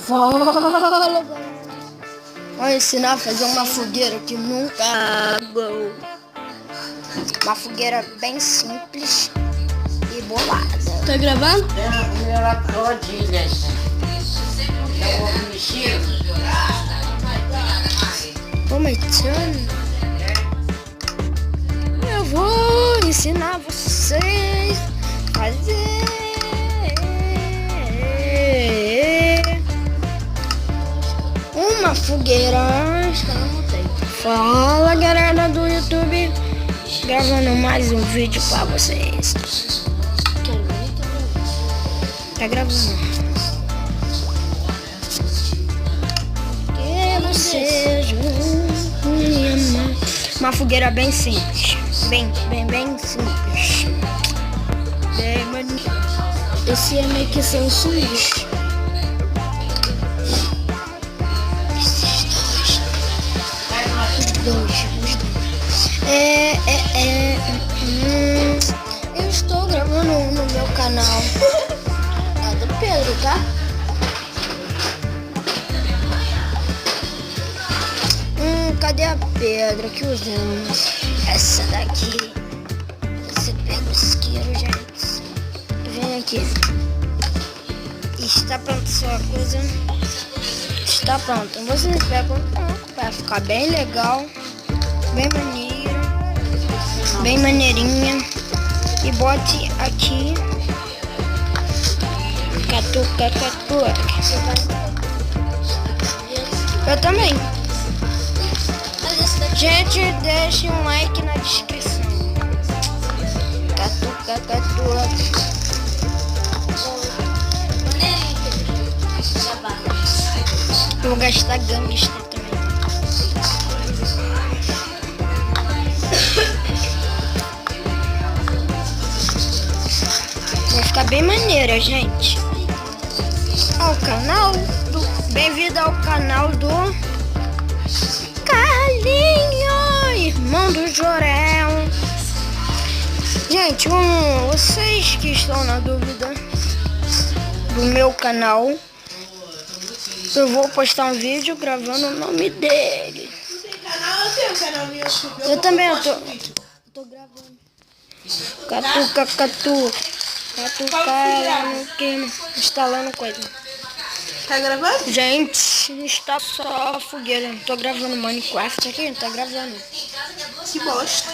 Fala, vou ensinar a fazer uma fogueira que nunca apagou. Uma fogueira bem simples e bolada. Tá gravando? Ela rodilha. Eu vou ensinar vocês a fazer uma fogueira. Fala, galera do YouTube, gravando mais um vídeo pra vocês. Tá gravando. Que vocês vão me amar. Uma fogueira bem simples. Bem simples. Bem bonito. Esse é meio que sem suíço. Os dois. Eu estou gravando no meu canal. É do Pedro, tá? Cadê a pedra que usamos? Essa daqui. Você pega o isqueiro, gente. Vem aqui. Está pronta sua coisa? Está pronta. Você pega para ficar bem legal, bem maneiro, bem maneirinha. E bote aqui. Catuca. Eu também. Gente, deixe um like na descrição. Catuca. Eu vou gastar gangster também. Vai ficar bem maneira, gente. Ao canal do... Bem-vindo ao canal do Carlinho, irmão do Jorel. Gente, vocês que estão na dúvida do meu canal, eu vou postar um vídeo gravando o nome dele. Eu tenho canal no YouTube. Eu também, eu tô gravando. Catuca instalando coisa. Tá gravando? Gente, está só a fogueira. Tô gravando Minecraft aqui, tá gravando. Que bosta.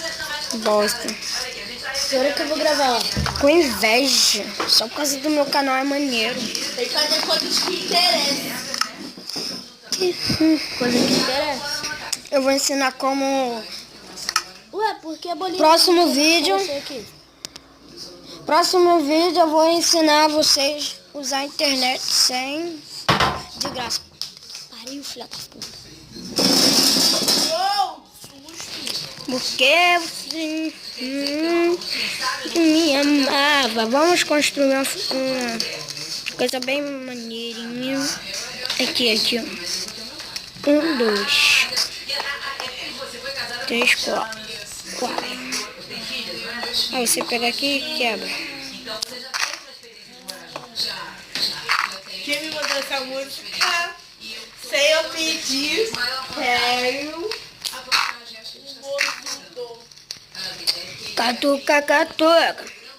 Agora que eu vou gravar. Com inveja. Só por causa do meu canal é maneiro. Tem que fazer coisas que interessam. Coisa que interessa. Eu vou ensinar como... Ué, por que a bolinha... Próximo vídeo eu vou ensinar vocês a usar a internet de graça. Pariu, filha da puta. Porque você me amava. Vamos construir uma coisa bem maneirinha. Aqui, ó. 1, 2, 3, 4. Aí você pega aqui e quebra. Quem me mandou essa música? Sem eu pedir, quero.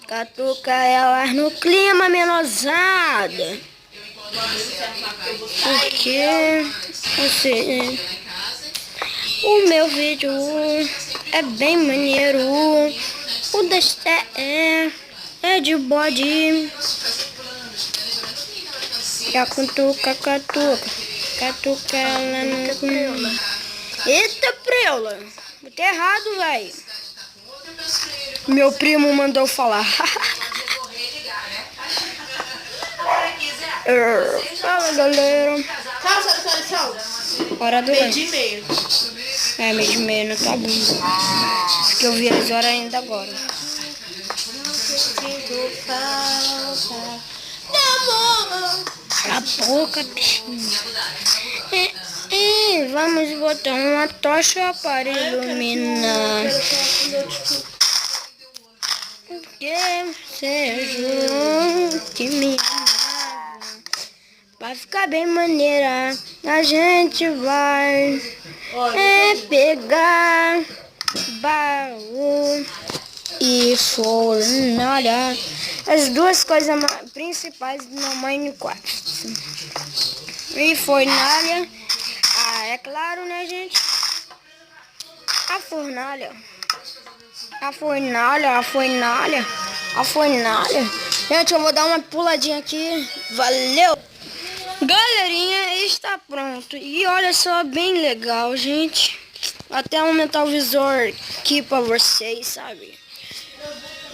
Catuca elas no clima, menosada. Porque o meu vídeo é bem maneiro. O deste é de bode. Catuca ela no... Eita, preula. Botei errado, velho. Meu primo mandou falar. Fala, galera. Qual a sua lição? Hora do lanche. Meio. É, 12:30, não tá bom. Porque eu vi as horas ainda agora. A boca, bichinho. Vamos botar uma tocha para iluminar. Porque seja que me amava. vai ficar bem maneira. A gente vai pegar baú e fornalha. As duas coisas principais do Minecraft. E fornalha. Ah, é claro, né, gente? A fornalha. Gente, eu vou dar uma puladinha aqui. Valeu! Galerinha, está pronto. E olha só, bem legal, gente. Até aumentar o visor aqui pra vocês, sabe?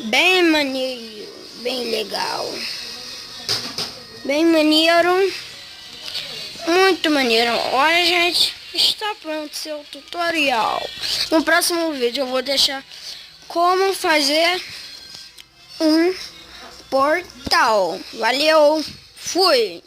Bem maneiro, bem legal. Bem maneiro. Muito maneiro. Olha, gente, está pronto seu tutorial. No próximo vídeo eu vou deixar como fazer um portal. Valeu, fui!